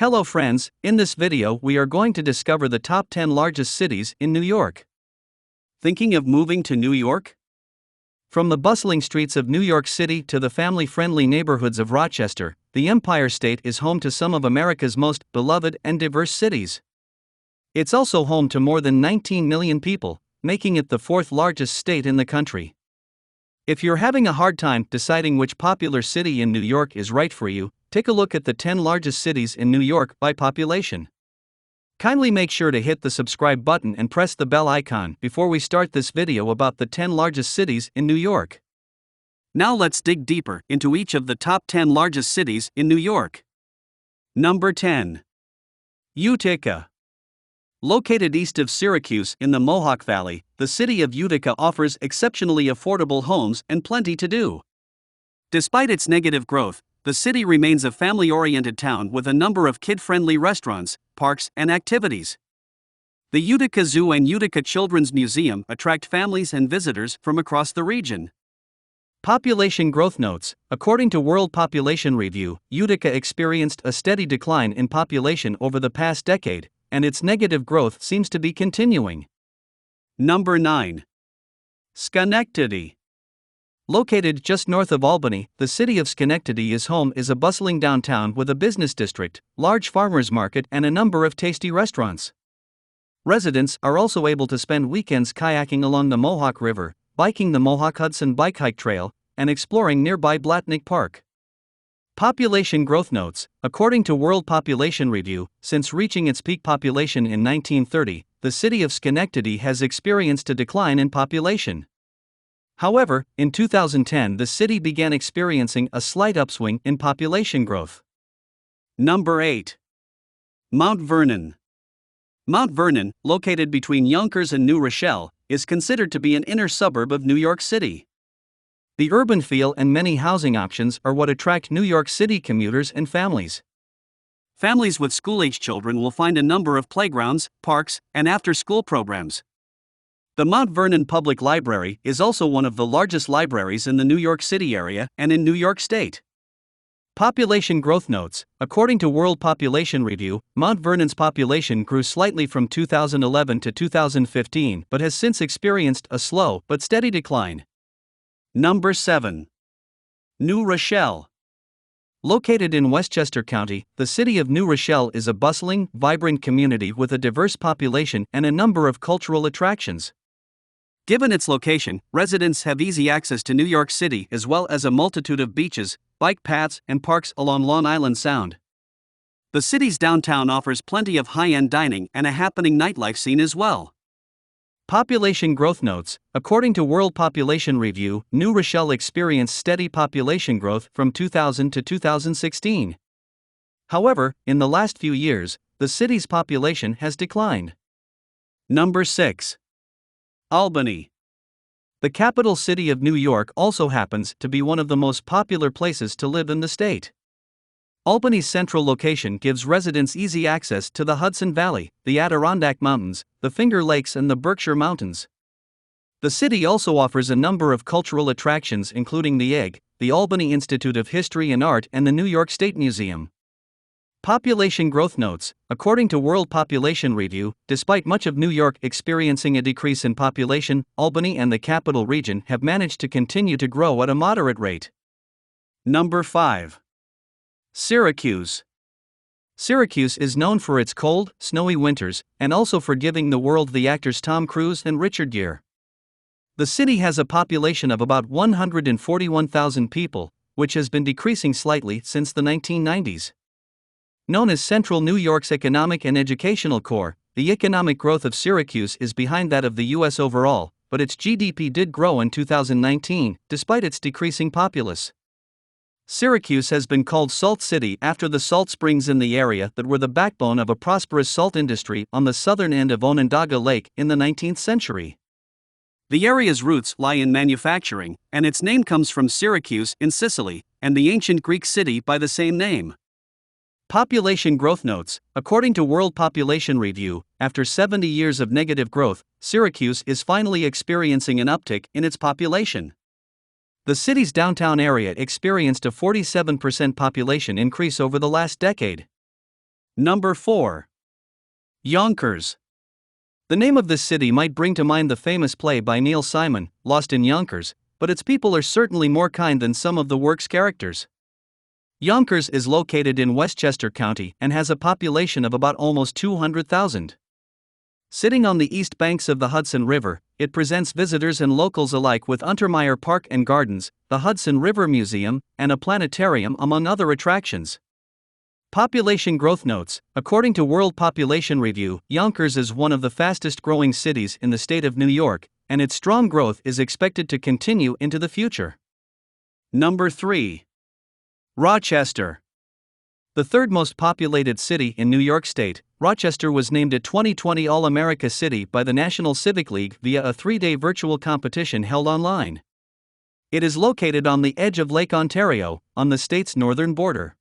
Hello friends, in this video we are going to discover the top 10 largest cities in New York. Thinking of moving to New York? From the bustling streets of New York City to the family-friendly neighborhoods of Rochester, the Empire State is home to some of America's most beloved and diverse cities. It's also home to more than 19 million people, making it the fourth largest state in the country. If you're having a hard time deciding which popular city in New York is right for you, take a look at the 10 largest cities in New York by population. Kindly make sure to hit the subscribe button and press the bell icon before we start this video about the 10 largest cities in New York. Now let's dig deeper into each of the top 10 largest cities in New York. Number 10. Utica. Located east of Syracuse in the Mohawk Valley, the city of Utica offers exceptionally affordable homes and plenty to do. Despite its negative growth, the city remains a family-oriented town with a number of kid-friendly restaurants, parks, and activities. The Utica Zoo and Utica Children's Museum attract families and visitors from across the region. Population growth notes. According to World Population Review, Utica experienced a steady decline in population over the past decade, and its negative growth seems to be continuing. Number 9. Schenectady. Located just north of Albany, the city of Schenectady is a bustling downtown with a business district, large farmers market, and a number of tasty restaurants. Residents are also able to spend weekends kayaking along the Mohawk River, biking the Mohawk Hudson Bike Hike Trail, and exploring nearby Blatnick Park. Population growth notes. According to World Population Review, since reaching its peak population in 1930, the city of Schenectady has experienced a decline in population. However, in 2010 the city began experiencing a slight upswing in population growth. Number 8. Mount Vernon. Mount Vernon, located between Yonkers and New Rochelle, is considered to be an inner suburb of New York City. The urban feel and many housing options are what attract New York City commuters and families. Families with school-age children will find a number of playgrounds, parks, and after-school programs. The Mount Vernon Public Library is also one of the largest libraries in the New York City area and in New York State. Population growth notes. According to World Population Review, Mount Vernon's population grew slightly from 2011 to 2015 but has since experienced a slow but steady decline. Number 7. New Rochelle. Located in Westchester County, the city of New Rochelle is a bustling, vibrant community with a diverse population and a number of cultural attractions. Given its location, residents have easy access to New York City as well as a multitude of beaches, bike paths, and parks along Long Island Sound. The city's downtown offers plenty of high-end dining and a happening nightlife scene as well. Population growth notes. According to World Population Review, New Rochelle experienced steady population growth from 2000 to 2016. However, in the last few years, the city's population has declined. Number 6. Albany. The capital city of New York also happens to be one of the most popular places to live in the state. Albany's central location gives residents easy access to the Hudson Valley, the Adirondack Mountains, the Finger Lakes, and the Berkshire Mountains. The city also offers a number of cultural attractions including the Egg, the Albany Institute of History and Art, and the New York State Museum. Population growth notes. According to World Population Review, despite much of New York experiencing a decrease in population, Albany and the capital region have managed to continue to grow at a moderate rate. Number 5. Syracuse. Syracuse is known for its cold, snowy winters, and also for giving the world the actors Tom Cruise and Richard Gere. The city has a population of about 141,000 people, which has been decreasing slightly since the 1990s. Known as Central New York's economic and educational core, the economic growth of Syracuse is behind that of the U.S. overall, but its GDP did grow in 2019, despite its decreasing populace. Syracuse has been called Salt City after the salt springs in the area that were the backbone of a prosperous salt industry on the southern end of Onondaga Lake in the 19th century. The area's roots lie in manufacturing, and its name comes from Syracuse in Sicily, and the ancient Greek city by the same name. Population growth notes. According to World Population Review, after 70 years of negative growth, Syracuse is finally experiencing an uptick in its population. The city's downtown area experienced a 47% population increase over the last decade. Number 4. Yonkers. The name of this city might bring to mind the famous play by Neil Simon, Lost in Yonkers, but its people are certainly more kind than some of the work's characters. Yonkers is located in Westchester County and has a population of about almost 200,000. Sitting on the east banks of the Hudson River, it presents visitors and locals alike with Untermeyer Park and Gardens, the Hudson River Museum, and a planetarium among other attractions. Population growth notes. According to World Population Review, Yonkers is one of the fastest growing cities in the state of New York, and its strong growth is expected to continue into the future. Number 3. Rochester. The third most populated city in New York State, Rochester was named a 2020 All-America City by the National Civic League via a 3-day virtual competition held online. It is located on the edge of Lake Ontario, on the state's northern border.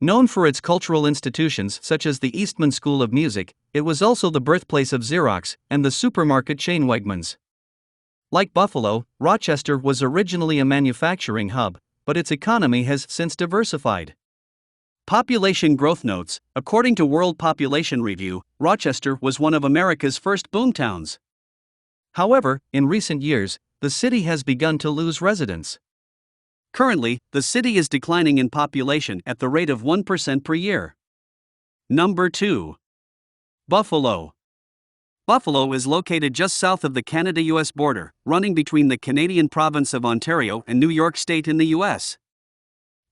Known for its cultural institutions such as the Eastman School of Music, it was also the birthplace of Xerox and the supermarket chain Wegmans. Like Buffalo, Rochester was originally a manufacturing hub, but its economy has since diversified. Population growth notes. According to World Population Review, Rochester was one of America's first boomtowns. However, in recent years, the city has begun to lose residents. Currently, the city is declining in population at the rate of 1% per year. Number 2. Buffalo. Buffalo is located just south of the Canada-US border, running between the Canadian province of Ontario and New York State in the US.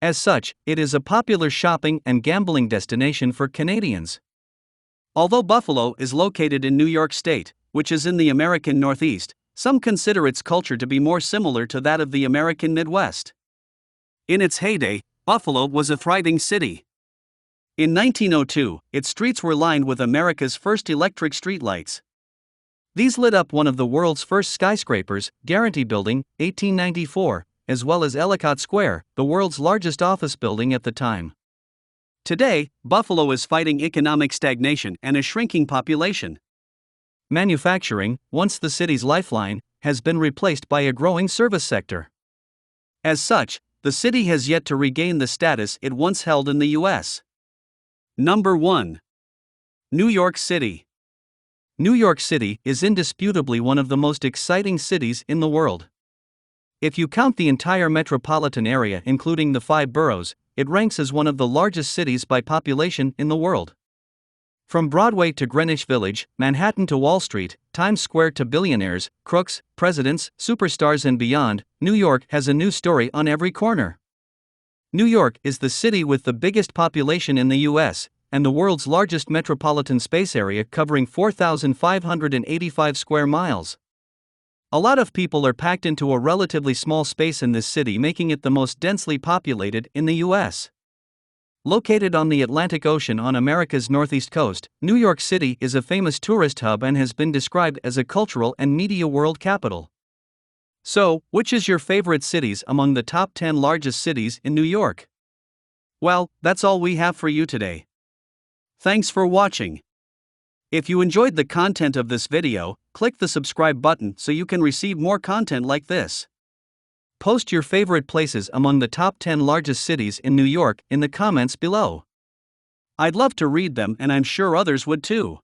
As such, it is a popular shopping and gambling destination for Canadians. Although Buffalo is located in New York State, which is in the American Northeast, some consider its culture to be more similar to that of the American Midwest. In its heyday, Buffalo was a thriving city. In 1902, its streets were lined with America's first electric streetlights. These lit up one of the world's first skyscrapers, Guarantee Building, 1894, as well as Ellicott Square, the world's largest office building at the time. Today, Buffalo is fighting economic stagnation and a shrinking population. Manufacturing, once the city's lifeline, has been replaced by a growing service sector. As such, the city has yet to regain the status it once held in the U.S. Number 1. New York City. New York City is indisputably one of the most exciting cities in the world. If you count the entire metropolitan area including the 5 boroughs, it ranks as one of the largest cities by population in the world. From Broadway to Greenwich Village, Manhattan to Wall Street, Times Square to billionaires, crooks, presidents, superstars and beyond, New York has a new story on every corner. New York is the city with the biggest population in the U.S., and the world's largest metropolitan space area covering 4,585 square miles. A lot of people are packed into a relatively small space in this city, making it the most densely populated in the U.S. Located on the Atlantic Ocean on America's northeast coast, New York City is a famous tourist hub and has been described as a cultural and media world capital. So, which is your favorite cities among the top 10 largest cities in New York? Well, that's all we have for you today. Thanks for watching. If you enjoyed the content of this video, click the subscribe button so you can receive more content like this. Post your favorite places among the top 10 largest cities in New York in the comments below. I'd love to read them and I'm sure others would too.